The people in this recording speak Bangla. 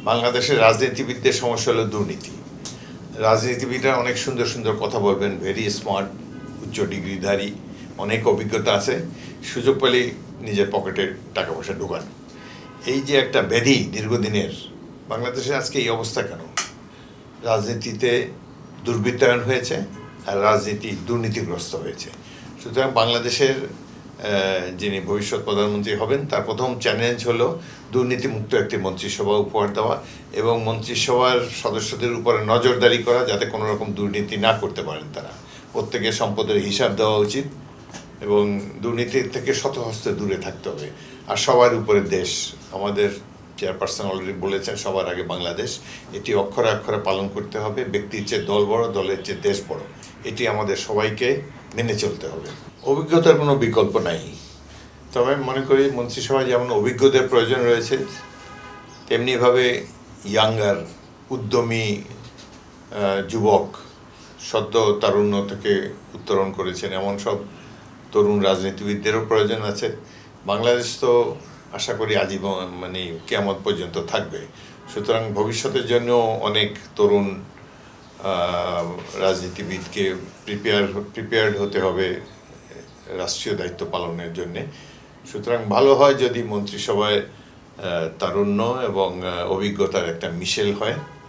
বাংলাদেশের রাজনীতিবিদদের সমস্যা হলো দুর্নীতি। রাজনীতিবিদরা অনেক সুন্দর সুন্দর কথা বলবেন, ভেরি স্মার্ট, উচ্চ ডিগ্রিধারী, অনেক অভিজ্ঞতা আছে, সুযোগ পেলেই নিজের পকেটে টাকা পয়সা ঢোকান। এই যে একটা ব্যাধি দীর্ঘদিনের, বাংলাদেশে আজকে এই অবস্থা কেন? রাজনীতিতে দুর্বৃত্তায়ন হয়েছে আর রাজনীতি দুর্নীতিগ্রস্ত হয়েছে। সুতরাং বাংলাদেশের যিনি ভবিষ্যৎ প্রধানমন্ত্রী হবেন তার প্রথম চ্যালেঞ্জ হলো দুর্নীতিমুক্ত একটি মন্ত্রিসভা উপহার দেওয়া এবং মন্ত্রিসভার সদস্যদের উপরে নজরদারি করা, যাতে কোনো রকম দুর্নীতি না করতে পারেন তারা। প্রত্যেকের সম্পদের হিসাব দেওয়া উচিত এবং দুর্নীতির থেকে শতহস্তে দূরে থাকতে হবে। আর সবার উপরে দেশ, আমাদের চেয়ারপারসন অলরেডি বলেছেন, সবার আগে বাংলাদেশ। এটি অক্ষরে অক্ষরে পালন করতে হবে। ব্যক্তির চেয়ে দল বড়, দলের চেয়ে দেশ বড়, এটি আমাদের সবাইকে মেনে চলতে হবে। অভিজ্ঞতার কোনো বিকল্প নাই। তবে আমি মনে করি মন্ত্রিসভায় যেমন অভিজ্ঞতার প্রয়োজন রয়েছে, তেমনিভাবে ইয়াঙ্গার, উদ্যমী যুবক, সদ্য তারুণ্য থেকে উত্তরণ করেছেন এমন সব তরুণ রাজনীতিবিদদেরও প্রয়োজন আছে। বাংলাদেশ তো আশা করি আজীবন, মানে কিয়ামত পর্যন্ত থাকবে। সুতরাং ভবিষ্যতের জন্য অনেক তরুণ রাজনীতিবিদকে প্রিপেয়ার্ড হতে হবে রাষ্ট্রীয় দায়িত্ব পালনের জন্যে। সুতরাং ভালো হয় যদি মন্ত্রিসভায় তারুণ্য এবং অভিজ্ঞতার একটা মিশেল হয়।